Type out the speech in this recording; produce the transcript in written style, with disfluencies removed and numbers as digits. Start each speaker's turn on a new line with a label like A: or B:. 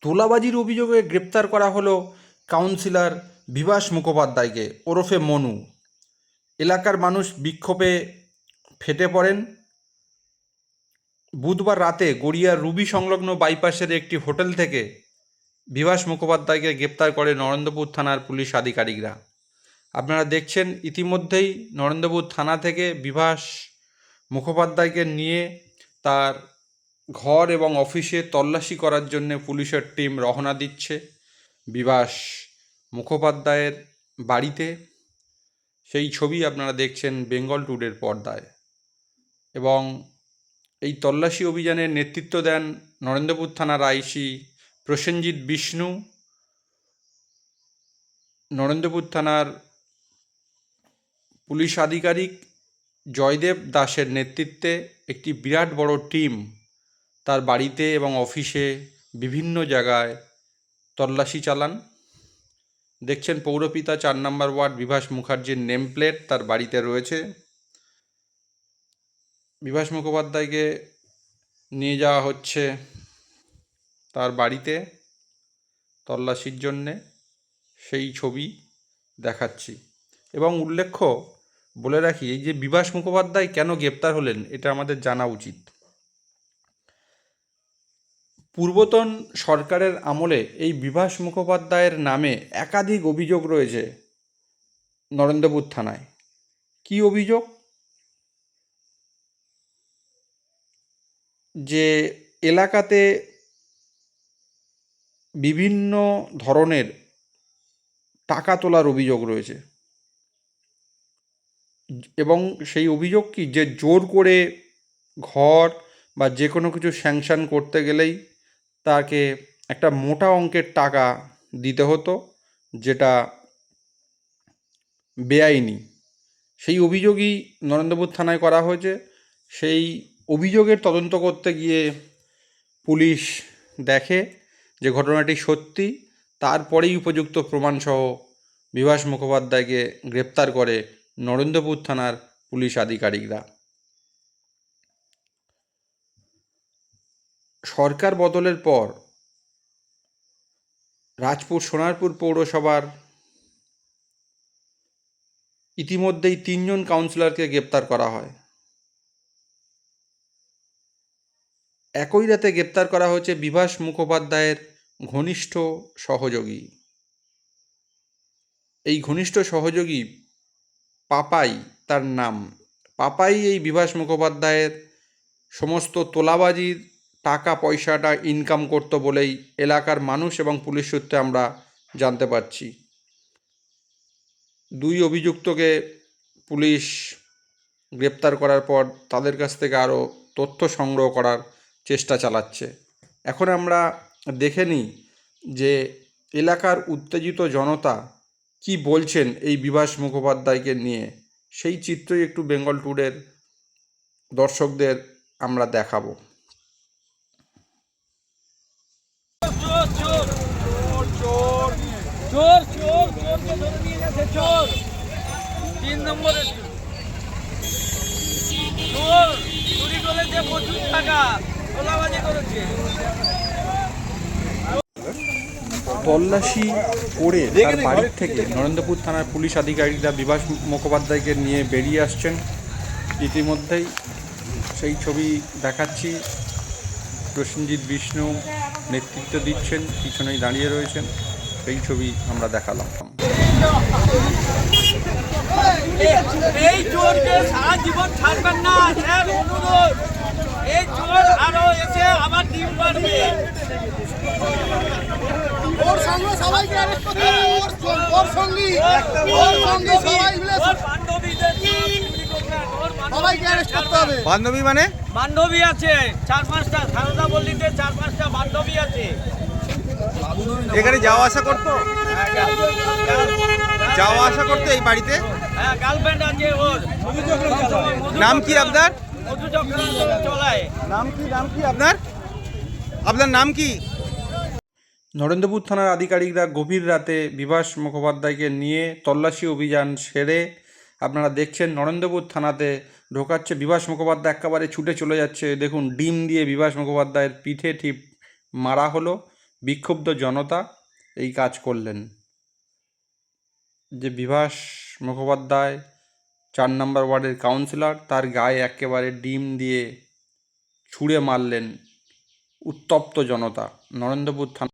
A: তোলাবাজির অভিযোগে গ্রেপ্তার করা হলো কাউন্সিলর বিভাস মুখোপাধ্যায়কে ওরফে মনু। এলাকার মানুষ বিক্ষোভে ফেটে পড়েন। বুধবার রাতে গড়িয়ার রুবি সংলগ্ন বাইপাসের একটি হোটেল থেকে বিভাস মুখোপাধ্যায়কে গ্রেপ্তার করে নরেন্দ্রপুর থানার পুলিশ আধিকারিকরা। আপনারা দেখছেন ইতিমধ্যেই নরেন্দ্রপুর থানা থেকে বিভাস মুখোপাধ্যায়কে নিয়ে তার ঘর এবং অফিসে তল্লাশি করার জন্য পুলিশের টিম রওনা দিচ্ছে বিভাস মুখোপাধ্যায়ের বাড়িতে। সেই ছবি আপনারা দেখছেন বেঙ্গল টুডের পর্দায়। এবং এই তল্লাশি অভিযানের নেতৃত্ব দেন নরেন্দ্রপুর থানার আইসি প্রসেনজিৎ বিষ্ণু। নরেন্দ্রপুর থানার পুলিশ আধিকারিক জয়দেব দাসের নেতৃত্বে একটি বিরাট বড় টিম তার বাড়িতে এবং অফিসে বিভিন্ন জায়গায় তল্লাশি চালান। দেখছেন পৌরপিতা 4 নম্বর ওয়ার্ড বিভাস মুখার্জির নেম প্লেট তার বাড়িতে রয়েছে। বিভাস মুখোপাধ্যায়কে নিয়ে যাওয়া হচ্ছে তার বাড়িতে তল্লাশির জন্যে, সেই ছবি দেখাচ্ছি। এবং উল্লেখ্য বলে রাখি, এই যে বিভাস মুখোপাধ্যায় কেন গ্রেপ্তার হলেন এটা আমাদের জানা উচিত। পূর্বতন সরকারের আমলে এই বিভাস মুখোপাধ্যায়ের নামে একাধিক অভিযোগ রয়েছে নরেন্দ্রপুর থানায়। কি অভিযোগ? যে এলাকাতে বিভিন্ন ধরনের টাকা তোলার অভিযোগ রয়েছে, এবং সেই অভিযোগ কি যে জোর করে ঘর বা যে কোনো কিছু স্যাংশন করতে গেলেই তাকে একটা মোটা অঙ্কের টাকা দিতে হতো, যেটা বেআইনি। সেই অভিযোগই নরেন্দ্রপুর থানায় করা হয়েছে। সেই অভিযোগের তদন্ত করতে গিয়ে পুলিশ দেখে যে ঘটনাটি সত্যি, তারপরেই উপযুক্ত প্রমাণসহ বিভাস মুখোপাধ্যায়কে গ্রেপ্তার করে নরেন্দ্রপুর থানার পুলিশ আধিকারিকরা। সরকার বদলের পর রাজপুর সোনারপুর পৌরসভার ইতিমধ্যেই 3 জন কাউন্সিলরকে গ্রেপ্তার করা হয়। একই রাতে গ্রেপ্তার করা হয়েছে বিভাস মুখোপাধ্যায়ের ঘনিষ্ঠ সহযোগী। এই ঘনিষ্ঠ সহযোগী পাপাই তার নাম। পাপাই এই বিভাস মুখোপাধ্যায়ের সমস্ত তোলাবাজির টাকা পয়সাটা ইনকাম করতো বলেই এলাকার মানুষ এবং পুলিশ সূত্রে আমরা জানতে পারছি। 2 অভিযুক্তকে পুলিশ গ্রেপ্তার করার পর তাদের কাছ থেকে আরও তথ্য সংগ্রহ করার চেষ্টা চালাচ্ছে। এখন আমরা দেখে নিই যে এলাকার উত্তেজিত জনতা কি বলছেন এই বিভাস মুখোপাধ্যায়কে নিয়ে। সেই চিত্রই একটু বেঙ্গল টুডের দর্শকদের আমরা দেখাবো।
B: চোর চোর চোরকে ধরে নিয়ে গেছে, চোর 3 নম্বরের চোর। চুরি করেছে প্রচুর টাকা, তোলাবাজি করেছে।
A: তল্লাশি করে তার বাড়ির থেকে নরেন্দ্রপুর থানার পুলিশ আধিকারিকরা বিভাস মুখোপাধ্যায়কে নিয়ে বেরিয়ে আসছেন। ইতিমধ্যেই সেই ছবি দেখাচ্ছি। প্রসেনজিৎ বিষ্ণু নেতৃত্ব দিচ্ছেন, পিছনেই দাঁড়িয়ে রয়েছেন। সেই ছবি আমরা দেখালাম।
B: এই চোরকে সারা জীবন ছাড়বেন না স্যার, অনুরোধ। এই চোর আরো এসে আবার ডিম পারবে।
C: ওর সঙ্গে সবাইকে অ্যারেস্ট করতে হবে। ওর সঙ্গে সবাই মিলে
B: বান্ধবীদের চুরি করবেন, ওর
C: সবাইকে অ্যারেস্ট করতে হবে।
D: বান্ধবী মানে
B: বান্ধবী আছে 4-5টা, সারদা বললিতে 4-5টা বান্ধবী আছে।
D: এখানে যাওয়া আসা করতো, যাওয়া আসা করতো এই বাড়িতে?
B: হ্যাঁ, গার্লফ্রেন্ড আছে ওর।
D: নাম কি আপনার?
B: মধু চক্রান্ত চলায়।
D: নাম কি আপনার? আপনার নাম কি?
A: নরেন্দ্রপুর থানার আধিকারিকরা গভীর রাতে বিভাস মুখোপাধ্যায়কে নিয়ে তল্লাশি অভিযান সেরে আপনারা দেখছেন নরেন্দ্রপুর থানাতে ঢোকাচ্ছে। বিভাস মুখোপাধ্যায় একেবারে ছুটে চলে যাচ্ছে। দেখুন, ডিম দিয়ে বিভাস মুখোপাধ্যায়ের পিঠে ঠিক মারা হলো বিক্ষুব্ধ জনতা এই কাজ করলেন। যে বিভাস মুখোপাধ্যায় 4 নম্বর ওয়ার্ডের কাউন্সিলর, তার গায়ে একেবারে ডিম দিয়ে ছুঁড়ে মারলেন উত্তপ্ত জনতা। নরেন্দ্রপুর থানা